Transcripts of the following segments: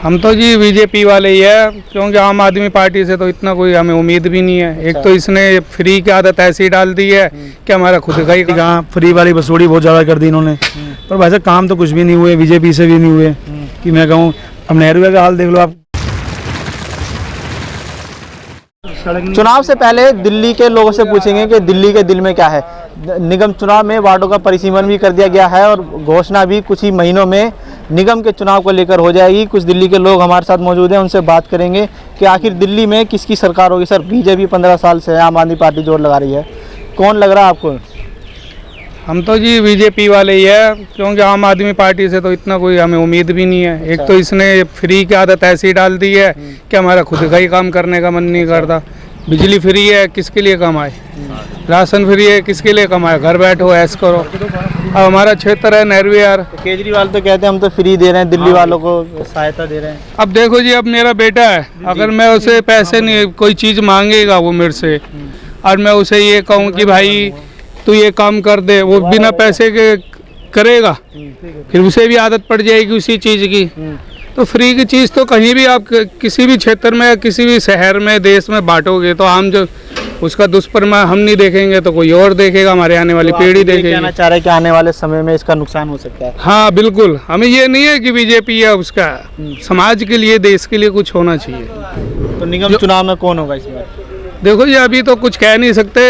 हम तो जी बीजेपी वाले ही है, क्योंकि आम आदमी पार्टी से तो इतना कोई हमें उम्मीद भी नहीं है। एक तो इसने फ्री की आदत ऐसी डाल दी है कि हमारा खुद का ही कहाँ फ्री वाली बसोड़ी बहुत ज़्यादा कर दी इन्होंने। पर वैसे काम तो कुछ भी नहीं हुए, बीजेपी से भी नहीं हुए कि मैं कहूँ। अब नेहरू का हाल देख लो आप। चुनाव से पहले दिल्ली के लोगों से पूछेंगे कि दिल्ली के दिल में क्या है। निगम चुनाव में वार्डों का परिसीमन भी कर दिया गया है और घोषणा भी कुछ ही महीनों में निगम के चुनाव को लेकर हो जाएगी। कुछ दिल्ली के लोग हमारे साथ मौजूद हैं, उनसे बात करेंगे कि आखिर दिल्ली में किसकी सरकार होगी। सर, बीजेपी 15 साल से है, आम आदमी पार्टी जोर लगा रही है, कौन लग रहा है आपको? हम तो जी बीजेपी वाले ही है, क्योंकि आम आदमी पार्टी से तो इतना कोई हमें उम्मीद भी नहीं है। एक तो इसने फ्री की आदत ऐसी डाल दी है कि हमारा खुद का ही काम करने का मन नहीं करता। बिजली फ्री है, किसके लिए कमाए? राशन फ्री है, किसके लिए कमाए? घर बैठो ऐश करो। अब हमारा क्षेत्र है नेहरू विहार। केजरीवाल तो कहते हैं हम तो फ्री दे रहे हैं, दिल्ली वालों को सहायता दे रहे हैं। अब देखो जी, अब मेरा बेटा है, अगर मैं उसे पैसे नहीं, कोई चीज़ मांगेगा वो मेरे से, और मैं उसे ये कहूँ कि भाई तू ये काम कर दे, वो बिना पैसे के करेगा, फिर उसे भी आदत पड़ जाएगी उसी चीज़ की। तो फ्री की चीज़ तो कहीं भी आप किसी भी क्षेत्र में, किसी भी शहर में, देश में बांटोगे तो हम जो उसका दुष्परिणाम हम नहीं देखेंगे तो कोई और देखेगा, हमारे आने वाली पीढ़ी देखेगी। कहना चाह रहे हैं कि आने वाले समय में इसका नुकसान हो सकता है। हाँ बिल्कुल, हमें ये नहीं है कि बीजेपी है, उसका समाज के लिए, देश के लिए कुछ होना चाहिए। तो निगम चुनाव में कौन होगा इस बार? देखो जी, अभी तो कुछ कह नहीं सकते।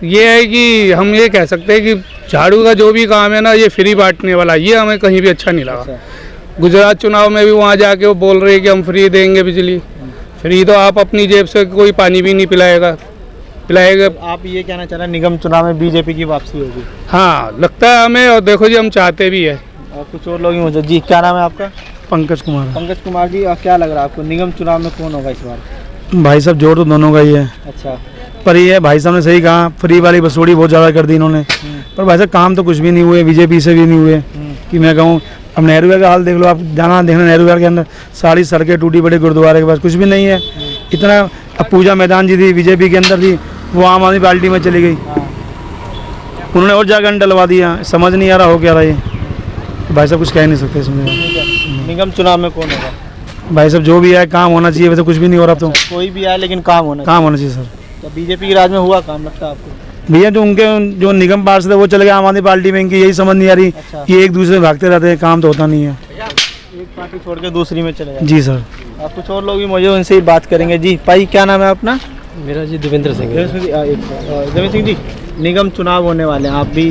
ये है कि हम ये कह सकते हैं कि झाड़ू का जो भी काम है ना, ये फ्री बांटने वाला, ये हमें कहीं भी अच्छा नहीं लगा। गुजरात चुनाव में भी वहाँ जाके वो बोल रहे हैं कि हम फ्री देंगे बिजली। फ्री तो आप अपनी जेब से कोई पानी भी नहीं पिलाएगा। आप ये कहना चाह रहे हैं निगम चुनाव में बीजेपी की वापसी होगी? हाँ, लगता है हमें, और देखो जी हम चाहते भी है। और कुछ और लोग ही मौजूद। जी, क्या नाम है आपका? पंकज कुमार। पंकज कुमार जी, और क्या लग रहा है आपको, निगम चुनाव में कौन होगा इस बार? भाई साहब जोर तो दोनों का ही है। अच्छा, पर ये भाई साहब ने सही कहा, फ्री वाली बसोड़ी बहुत ज़्यादा कर दी इन्होंने। पर वैसे काम तो कुछ भी नहीं हुए, बीजेपी से भी नहीं हुए कि मैं कहूँ। अब नेहरू का हाल देख लो आप, जाना देखना नेहरू के अंदर सारी सड़कें टूटी पड़ी, गुरुद्वारे के पास कुछ भी नहीं है। इतना अब पूजा मैदान जी थी बीजेपी के अंदर थी, वो आम आदमी पार्टी में चली गई, उन्होंने और जगह डलवा दिया। समझ नहीं आ रहा हो क्या रहा ये। तो भाई साहब कुछ कह नहीं सकते इसमें। निगम चुनाव में कौन होगा? भाई साहब जो भी है काम होना चाहिए, वैसे कुछ भी नहीं हो रहा। तो कोई भी आए लेकिन काम होना चाहिए सर। तो बीजेपी के राज में हुआ काम लगता है आपको? भैया जो उनके जो निगम पार्षद है वो चले गए आम आदमी पार्टी में, इनकी यही समझ नहीं आ रही कि एक दूसरे से भागते रहते हैं, काम तो होता नहीं है। एक पार्टी छोड़ के दूसरी में चले जाते। जी सर। आप कुछ और लोग भी मौजूद, उनसे ही बात करेंगे। जी भाई, क्या नाम है अपना? मेरा जी देवेंद्र सिंह। देवेंद्र सिंह जी, निगम चुनाव होने वाले हैं, आप भी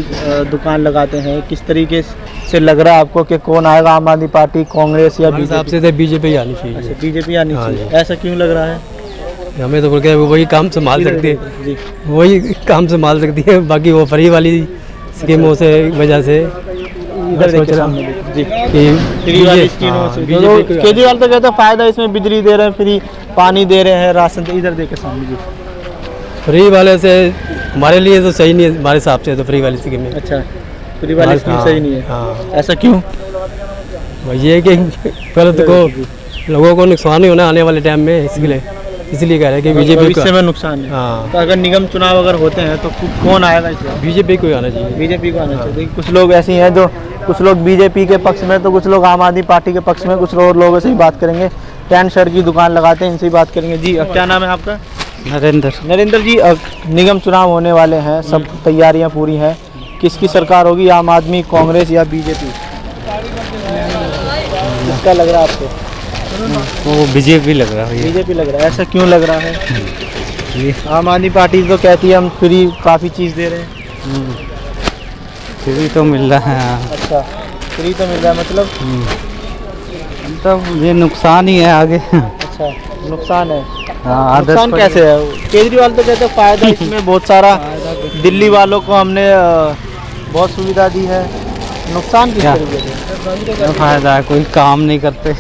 दुकान लगाते हैं, किस तरीके से लग रहा है आपको कि कौन आएगा, आम आदमी पार्टी, कांग्रेस या बीजेपी? हिसाब से तो बीजेपी आनी चाहिए। अच्छा, बीजेपी आनी चाहिए। ऐसा क्यों लग रहा है? हमें तो बोल के वही काम संभाल सकती है, वही काम संभाल सकती है। बाकी वो फ्री वाली स्कीमों से वजह से केजरीवाल तो कहते हैं फायदा इसमें बिजली दे रहे हैं, फ्री पानी दे रहे हैं, राशन। इधर देखे सामने जी, फ्री वाले से हमारे लिए तो सही नहीं है, हमारे हिसाब से तो फ्री वाली स्कीम। अच्छा, फ्री वाली स्कीम सही नहीं है। हाँ, ऐसा क्यों? वही है कि गलत को लोगों को नुकसान नहीं होना आने वाले टाइम में, इसलिए कह रहे हैं कि बीजेपी भविष्य में नुकसान है। हाँ, तो अगर निगम चुनाव अगर होते हैं तो कौन आएगा इस बार? बीजेपी को आना चाहिए। बीजेपी को आना चाहिए। कुछ लोग ऐसे हैं जो, कुछ लोग बीजेपी के पक्ष में, तो कुछ लोग आम आदमी पार्टी के पक्ष में, कुछ और लोगों से ही बात करेंगे। टेंट शर्ट की दुकान लगाते हैं, इनसे ही बात करेंगे। जी, अब क्या नाम है आपका? नरेंद्र। नरेंद्र जी, अब निगम चुनाव होने वाले हैं, सब तैयारियां पूरी हैं, किसकी सरकार होगी, आम आदमी, कांग्रेस या बीजेपी? किसका लग रहा है आपको? वो बीजेपी लग रहा है। बीजेपी लग रहा है। ऐसा क्यों लग रहा है? आम आदमी पार्टी तो कहती है हम फ्री काफ़ी चीज़ दे रहे हैं। फ्री तो मिल रहा है। अच्छा, फ्री तो मिल रहा है, मतलब ये नुकसान ही है आगे। अच्छा, नुकसान है। हाँ, नुकसान कैसे है? केजरीवाल तो कहते हैं फायदा इसमें बहुत सारा, दिल्ली वालों को हमने बहुत सुविधा दी है। नुकसान किस तरीके से? फायदा है, कोई काम नहीं करते।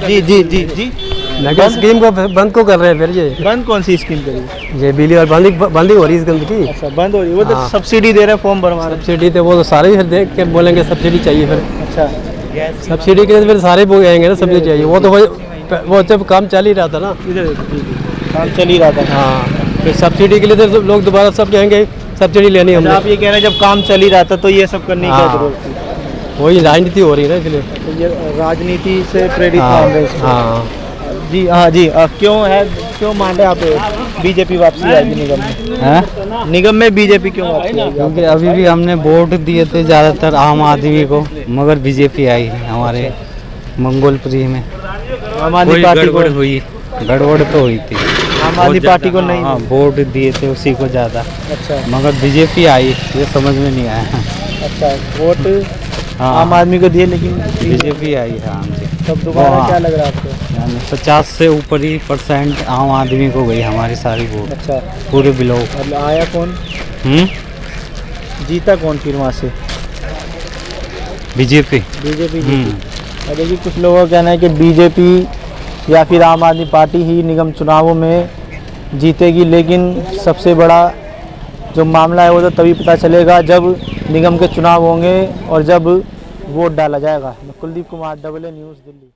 जी जी जी जी, स्कीम को बंद को कर रहे हैं। फिर ये बंद कौन सी स्कीम करी? ये बिजली और बंद हो रही है इस की। अच्छा, बंद हो रही है। वो तो सब्सिडी दे रहे हैं, फॉर्म भरवा रहे हैं। सब्सिडी तो वो तो सारे ही देख के बोलेंगे सब्सिडी चाहिए। फिर अच्छा, सब्सिडी के फिर सारे बोल आएंगे ना, सब्सिडी चाहिए। वो जब काम चल ही रहा था ना, काम चल ही रहा था। हाँ, फिर सब्सिडी के लिए तो लोग दोबारा सब कहेंगे सब्सिडी लेनी हमने। आप ये कह रहे हैं जब काम चल ही रहा था तो ये सब करने की क्या जरूरत थी? वही राजनीति हो रही है ना इसलिए। तो ये राजनीति से प्रेरित हाँ कांग्रेस को। हाँ जी हाँ जी, क्यों मान रहे आप बीजेपी वापसी आएगी निगम में? हैं? निगम में बीजेपी क्यों वापसी आएगी? क्योंकि अभी भी हमने वोट दिए थे ज़्यादातर आम आदमी को, मगर बीजेपी आई है हमारे मंगोलपुरी में। आम आदमी पार्टी को हुई, गड़बड़ तो हुई थी। आम आदमी पार्टी को नहीं। हाँ, वोट दिए थे उसी को ज़्यादा, अच्छा मगर बीजेपी आई, ये समझ में नहीं आया। अच्छा, वोट हाँ आम आदमी को दिए लेकिन बीजेपी आई है। हाँ जी, तब दोबारा हाँ। क्या लग रहा है आपको? यानी 50 से ऊपर ही % आम आदमी को गई हमारी सारी वोट, अच्छा, पूरे बिलो। मतलब आया कौन, जीता कौन फिर वहाँ से? बीजेपी। बीजेपी जीती। और देखिए कुछ लोगों का कहना है कि बीजेपी या फिर आम आदमी पार्टी ही निगम चुनावों में जीतेगी, लेकिन सबसे बड़ा जो मामला है वो तो तभी पता चलेगा जब निगम के चुनाव होंगे और जब वोट डाला जाएगा। मैं कुलदीप कुमार, AA न्यूज़, दिल्ली।